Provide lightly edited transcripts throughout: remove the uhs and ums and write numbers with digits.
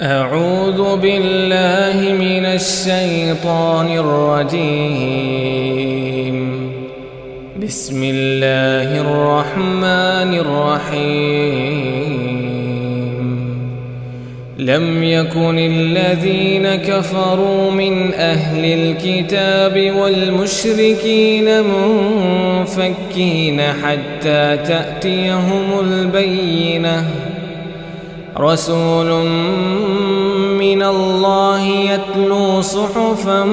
أعوذ بالله من الشيطان الرجيم بسم الله الرحمن الرحيم لم يكن الذين كفروا من أهل الكتاب والمشركين منفكين حتى تأتيهم البينة رسول من الله يتلو صحفا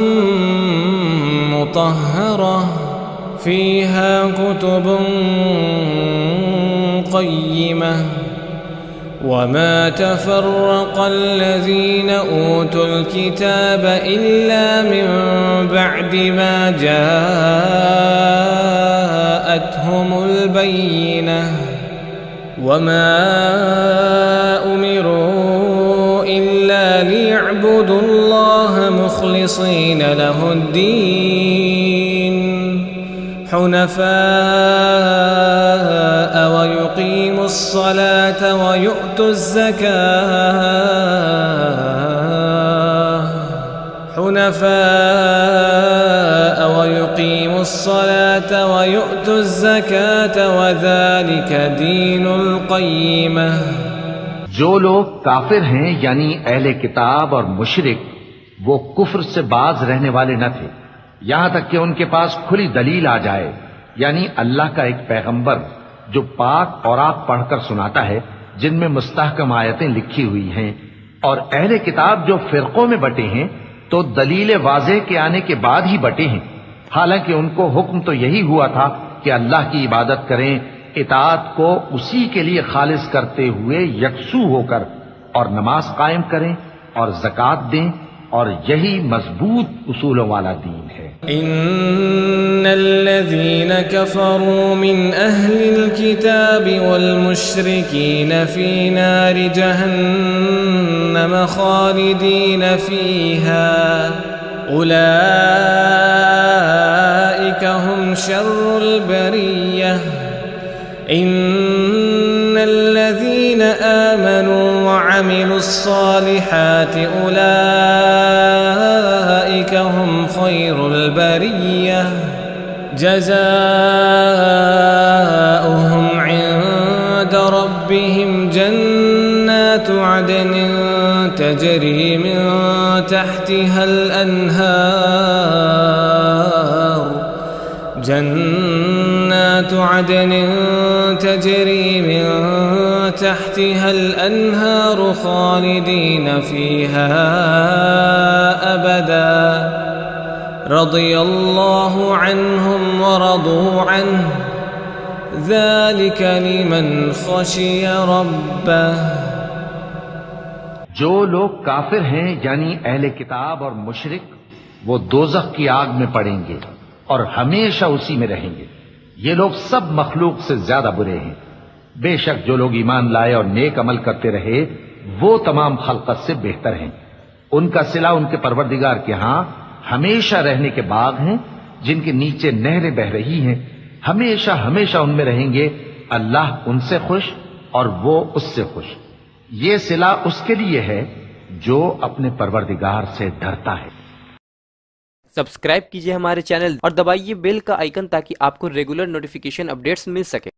مطهرة فيها كتب قيمة وما تفرق الذين أوتوا الكتاب إلا من بعد ما جاءتهم البينة وما أمروا إلا ليعبدوا الله مخلصين له الدين حنفاء ويقيموا الصلاة ويؤتوا الزكاة وذلك دين القيمة। जो लोग काफिर हैं यानी अहले किताब और मुशरिक वो कुफ्र से बाज रहने वाले न थे यहां तक कि उनके पास खुली दलील आ जाए यानी अल्लाह का एक पैगंबर जो पाक और आप पढ़कर सुनाता है जिनमें मुस्तहकम आयतें लिखी हुई हैं और अहले किताब जो फिरकों में बटे हैं तो दलील वाज़ेह के आने के बाद ही बटे हैं। हालांकि उनको हुक्म तो यही हुआ था कि अल्लाह की इबादत करें, इताअत को उसी के लिए खालिस करते हुए यकसू होकर और नमाज कायम करें और ज़कात दें और यही मजबूत उसूलों वाला दीन है। इन्नल्लज़ीन कफ़रू मिन अहलिल किताबि वल मुश्रिकीन फी नारि जहन्नम खालिदीन फीहा उलाइका हुम शर्रुल बरिय्यह इन्नल्लज़ीन आमनू वअमिलुस सालिहाति उलाइका हुम खैरुल बरिय्यह जज़ाउहुम इन्द रब्बिहिम जन्नातु अदनिन तजरी मिन तहतिहल अन्हार जन्नातु अदनिन तजरी मिन तहतिहल अन्हार खालिदीन फीहा अबदा रज़ियल्लाहु अन्हुम व रदू अन्हु ज़ालिक लिमन ख़शिय रब्बह। जो लोग काफिर हैं यानी अहले किताब और मुशरिक वो दोज़ख की आग में पड़ेंगे और हमेशा उसी में रहेंगे। ये लोग सब मखलूक से ज्यादा बुरे हैं। बेशक जो लोग ईमान लाए और नेक अमल करते रहे वो तमाम खल्क़त से बेहतर हैं। उनका सिला उनके परवरदिगार के यहां हमेशा रहने के बाग हैं जिनके नीचे नहरें बह रही हैं। हमेशा हमेशा उनमें रहेंगे। अल्लाह उनसे खुश और वो उससे खुश। ये सिला उसके लिए है जो अपने परवरदिगार से डरता है। सब्सक्राइब कीजिए हमारे चैनल और दबाइए बेल का आइकन ताकि आपको रेगुलर नोटिफिकेशन अपडेट्स मिल सके।